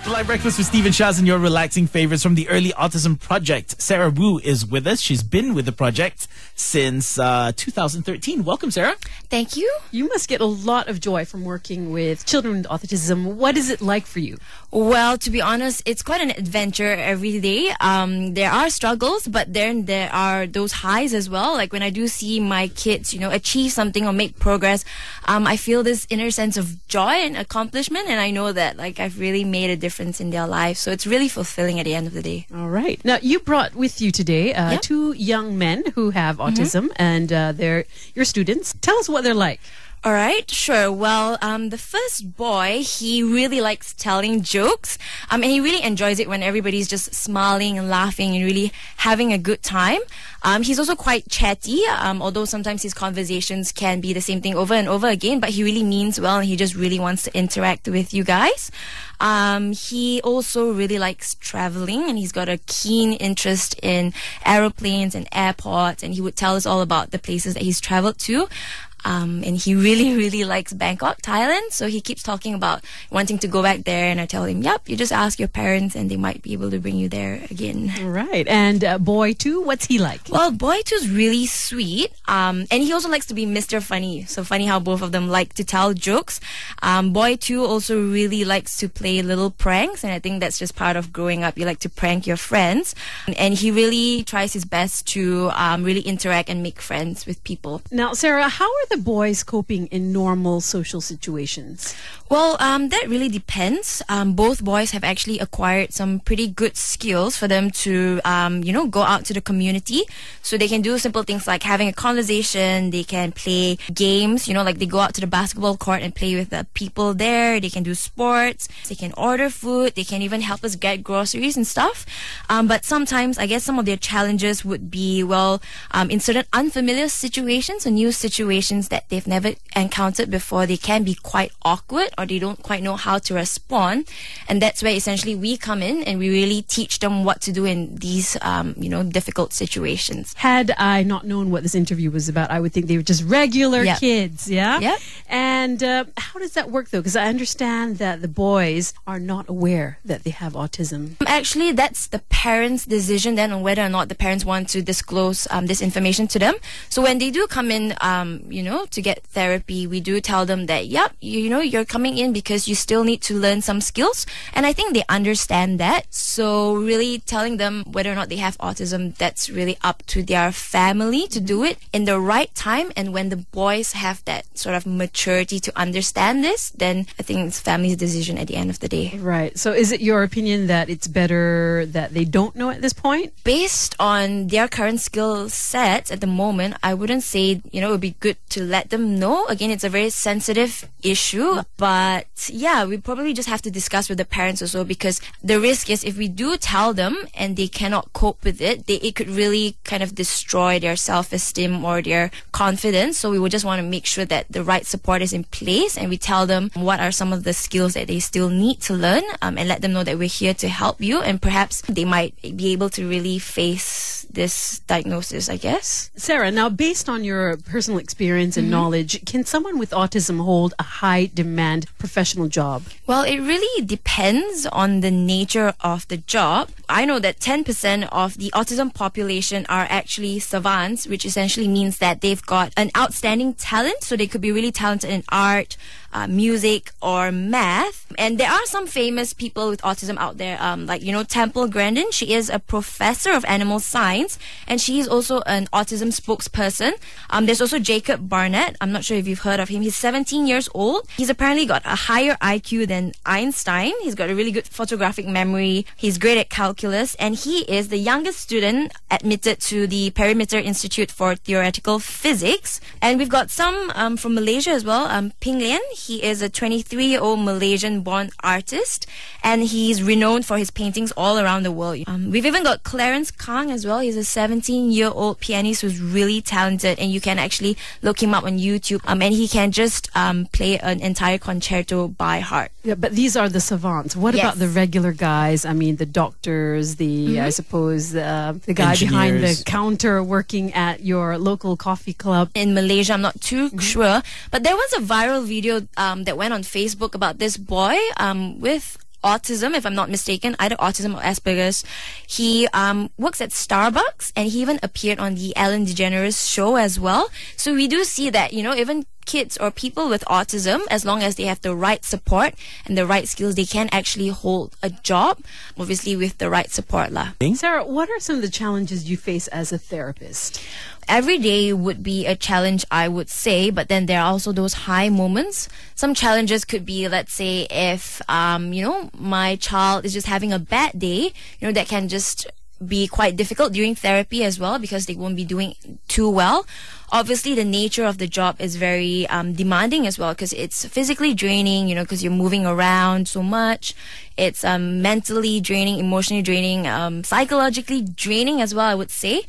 Live Breakfast with Steve and Shaz and your relaxing favorites from the Early Autism Project. Sarah Wu is with us. She's been with the project since 2013. Welcome, Sarah. Thank you. You must get a lot of joy from working with children with autism. What is it like for you? Well, to be honest, it's quite an adventure every day. There are struggles, but then there are those highs as well. Like when I do see my kids, achieve something or make progress, I feel this inner sense of joy and accomplishment, and I know that I've really made a difference in their lives. So it's really fulfilling at the end of the day. All right. Now, you brought with you today two young men who have autism, and they're your students. Tell us what they're like. All right, sure. Well, the first boy, he really likes telling jokes, and he really enjoys it when everybody's just smiling and laughing and really having a good time. He's also quite chatty, although sometimes his conversations can be the same thing over and over again, but he really means well and he just really wants to interact with you guys. He also really likes traveling, and he's got a keen interest in aeroplanes and airports, and he would tell us all about the places that he's traveled to. And he really, really likes Bangkok, Thailand. So he keeps talking about wanting to go back there. And I tell him, yep, you just ask your parents and they might be able to bring you there again. All right. And boy two, what's he like? Well, boy two's really sweet. And he also likes to be Mr. Funny. So funny how both of them like to tell jokes. Boy two also really likes to play little pranks. And I think that's just part of growing up. You like to prank your friends. And he really tries his best to really interact and make friends with people. Now, Sarah, how are the boys coping in normal social situations? Well, that really depends. Both boys have actually acquired some pretty good skills for them to, go out to the community. So they can do simple things like having a conversation. They can play games, like they go out to the basketball court and play with the people there. They can do sports. They can order food. They can even help us get groceries and stuff. But sometimes, I guess some of their challenges would be, in certain unfamiliar situations or new situations that they've never encountered before, they can be quite awkward or they don't quite know how to respond. And that's where essentially we come in and we really teach them what to do in these, difficult situations. Had I not known what this interview was about, I would think they were just regular kids, yeah? Yep. And how does that work, though? Because I understand that the boys are not aware that they have autism. Actually, that's the parents' decision then on whether or not the parents want to disclose this information to them. So when they do come in, to get therapy, we do tell them that, yep, you're coming in because you still need to learn some skills. And I think they understand that. So really telling them whether or not they have autism, that's really up to their family to do it in the right time. And when the boys have that sort of maturity to understand this, then I think it's family's decision at the end of the day. Right. So is it your opinion that it's better that they don't know at this point? Based on their current skill sets at the moment, I wouldn't say, it would be good to let them know. Again, it's a very sensitive issue, but yeah, we probably just have to discuss with the parents also, because the risk is if we do tell them and they cannot cope with it, it could really kind of destroy their self-esteem or their confidence. So we would just want to make sure that the right support is in place, and we tell them what are some of the skills that they still need to learn, and let them know that we're here to help you, and perhaps they might be able to really face this diagnosis, I guess. Sarah, now based on your personal experience and knowledge, can someone with autism hold a high demand professional job? Well, it really depends on the nature of the job. I know that 10% of the autism population are actually savants, which essentially means that they've got an outstanding talent. So they could be really talented in art, music, or math. And there are some famous people with autism out there, Temple Grandin. She is a professor of animal science, and she is also an autism spokesperson. There's also Jacob Barnett. I'm not sure if you've heard of him. He's 17 years old. He's apparently got a higher IQ than Einstein. He's got a really good photographic memory. He's great at calculus, and he is the youngest student admitted to the Perimeter Institute for Theoretical Physics. And we've got some from Malaysia as well. Ping Lian. He is a 23-year-old Malaysian-born artist, and he's renowned for his paintings all around the world. We've even got Clarence Kang as well. He's a 17-year-old pianist who's really talented, and you can actually look him up on YouTube. And he can just play an entire concerto by heart. Yeah, but these are the savants. What about the regular guys? I mean, the doctors, I suppose, the guy behind the counter working at your local coffee club. In Malaysia, I'm not too sure. But there was a viral video that went on Facebook about this boy with autism, if I'm not mistaken, either autism or Asperger's. He works at Starbucks, and he even appeared on the Ellen DeGeneres show as well. So we do see that, even kids or people with autism, as long as they have the right support and the right skills, they can actually hold a job, obviously with the right support lah. Sarah, what are some of the challenges you face as a therapist? Every day would be a challenge, I would say, but then there are also those high moments. Some challenges could be, let's say, if, my child is just having a bad day, that can just be quite difficult during therapy as well, because they won't be doing too well. Obviously, the nature of the job is very demanding as well, because it's physically draining, because you're moving around so much. It's mentally draining, emotionally draining, psychologically draining as well, I would say.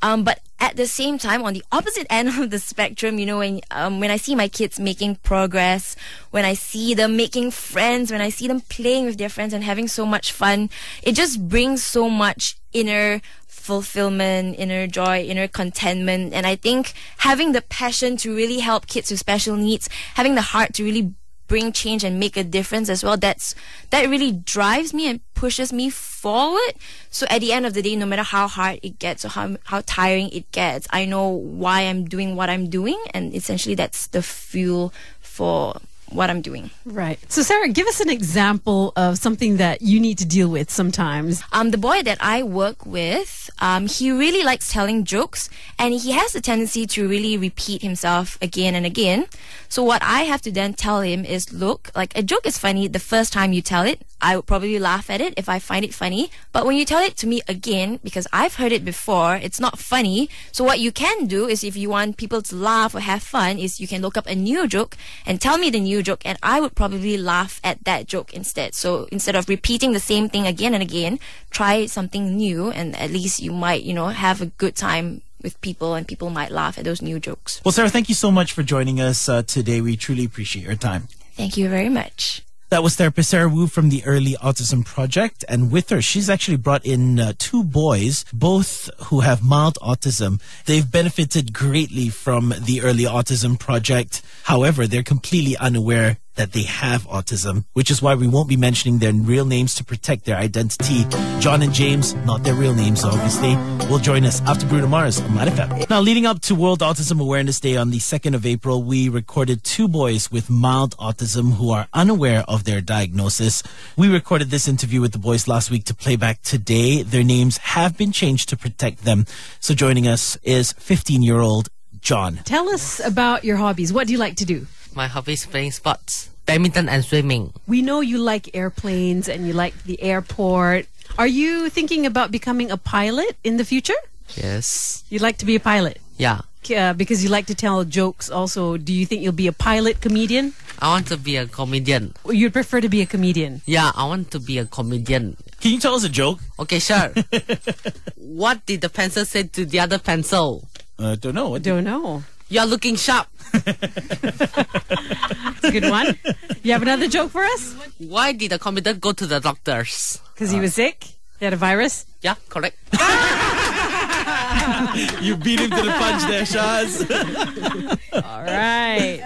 But at the same time, on the opposite end of the spectrum, when I see my kids making progress, when I see them making friends, when I see them playing with their friends and having so much fun, it just brings so much inner fulfillment, inner joy, inner contentment. And I think having the passion to really help kids with special needs, having the heart to really bring change and make a difference as well, that really drives me and pushes me forward. So at the end of the day, no matter how hard it gets or how tiring it gets, I know why I'm doing what I'm doing, and essentially that's the fuel for what I'm doing. Right. So Sarah, give us an example of something that you need to deal with sometimes. The boy that I work with, he really likes telling jokes, and he has a tendency to really repeat himself again and again. So what I have to then tell him is, look, like, a joke is funny the first time you tell it. I would probably laugh at it if I find it funny. But when you tell it to me again, because I've heard it before, it's not funny. So what you can do is, if you want people to laugh or have fun, is you can look up a new joke and tell me the new joke, and I would probably laugh at that joke instead. So instead of repeating the same thing again and again, try something new, and at least you might, have a good time with people, and people might laugh at those new jokes. Well, Sarah, thank you so much for joining us today. We truly appreciate your time. Thank you very much. That was therapist Sarah Wu from the Early Autism Project. And with her, she's actually brought in two boys, both who have mild autism. They've benefited greatly from the Early Autism Project. However, they're completely unaware that they have autism, which is why we won't be mentioning their real names to protect their identity. John and James, not their real names, obviously, will join us after Bruno Mars on Lite FM. Now, leading up to World Autism Awareness Day on the 2nd of April, we recorded two boys with mild autism who are unaware of their diagnosis. We recorded this interview with the boys last week to play back today. Their names have been changed to protect them. So joining us is 15-year-old John. Tell us about your hobbies. What do you like to do? My hobby is playing sports, badminton and swimming. We know you like airplanes and you like the airport. Are you thinking about becoming a pilot in the future? Yes. You'd like to be a pilot? Yeah. Because you like to tell jokes also. Do you think you'll be a pilot comedian? I want to be a comedian. You'd prefer to be a comedian? Yeah, I want to be a comedian. Can you tell us a joke? Okay, sure. What did the pencil say to the other pencil? Don't know. Don't know. You're looking sharp. That's a good one. You have another joke for us? Why did the computer go to the doctors? Because he was sick? He had a virus? Yeah, correct. You beat him to the punch there, Shaz. All right.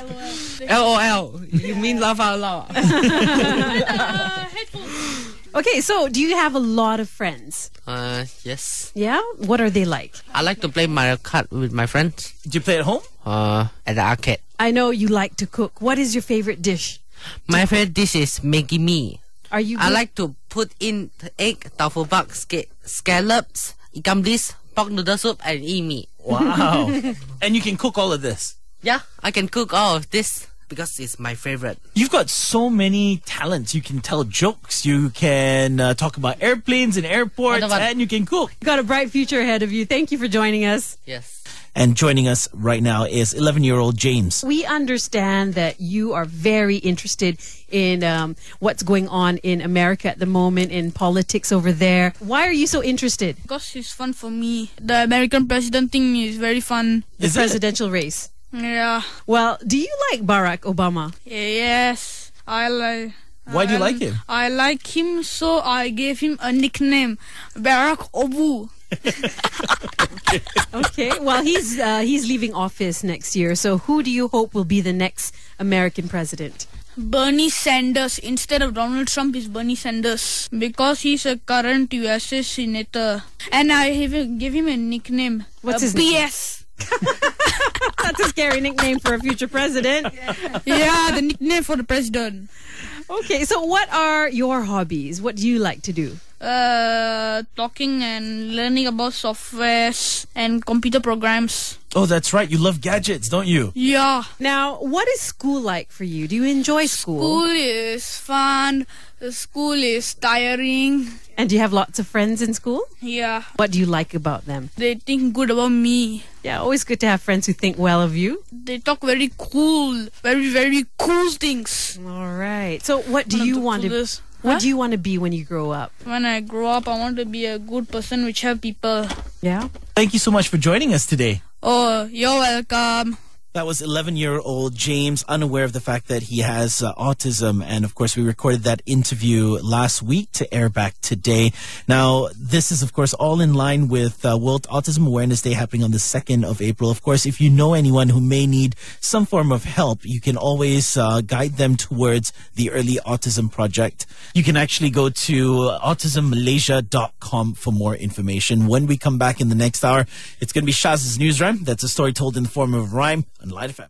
LOL. You mean laugh out loud? Okay, so do you have a lot of friends? Yes. Yeah? What are they like? I like to play Mario Kart with my friends. Do you play at home? At the arcade. I know you like to cook. What is your favorite dish? My favorite dish is Maggi Mee. Are you? I like to put in egg, tofu bak, scallops, ikan bilis, pork noodle soup, and mee. Wow. And you can cook all of this? Yeah, I can cook all of this because it's my favorite. You've got so many talents. You can tell jokes, you can talk about airplanes and airports, and you can cook. You've got a bright future ahead of you. Thank you for joining us. Yes. And joining us right now is 11-year-old James. We understand that you are very interested in what's going on in America at the moment, in politics over there. Why are you so interested? Because it's fun for me. The American president thing is very fun. The presidential race. Yeah. Well, do you like Barack Obama? Yes. I like... Why do you like him? I like him, so I gave him a nickname, Barack Obu. Okay. Well, he's leaving office next year. So who do you hope will be the next American president? Bernie Sanders instead of Donald Trump is Bernie Sanders because he's a current USA senator. And I even give him a nickname. What's his BS. That's a scary nickname for a future president. Yeah, the nickname for the president. Okay, so what are your hobbies? What do you like to do? Talking and learning about softwares and computer programs. Oh, that's right. You love gadgets, don't you? Yeah. Now, what is school like for you? Do you enjoy school? School is fun. The school is tiring. And do you have lots of friends in school? Yeah. What do you like about them? They think good about me. Yeah, always good to have friends who think well of you. They talk very cool, very, very cool things. All right. So what do you want to... What do you want to be when you grow up? When I grow up, I want to be a good person which help people. Yeah? Thank you so much for joining us today. Oh, you're welcome. That was 11-year-old James, unaware of the fact that he has autism. And of course, we recorded that interview last week to air back today. Now, this is, of course, all in line with World Autism Awareness Day happening on the 2nd of April. Of course, if you know anyone who may need some form of help, you can always guide them towards the Early Autism Project. You can actually go to autismmalaysia.com for more information. When we come back in the next hour, it's going to be Shaz's News Rhyme. That's a story told in the form of rhyme on Lite FM.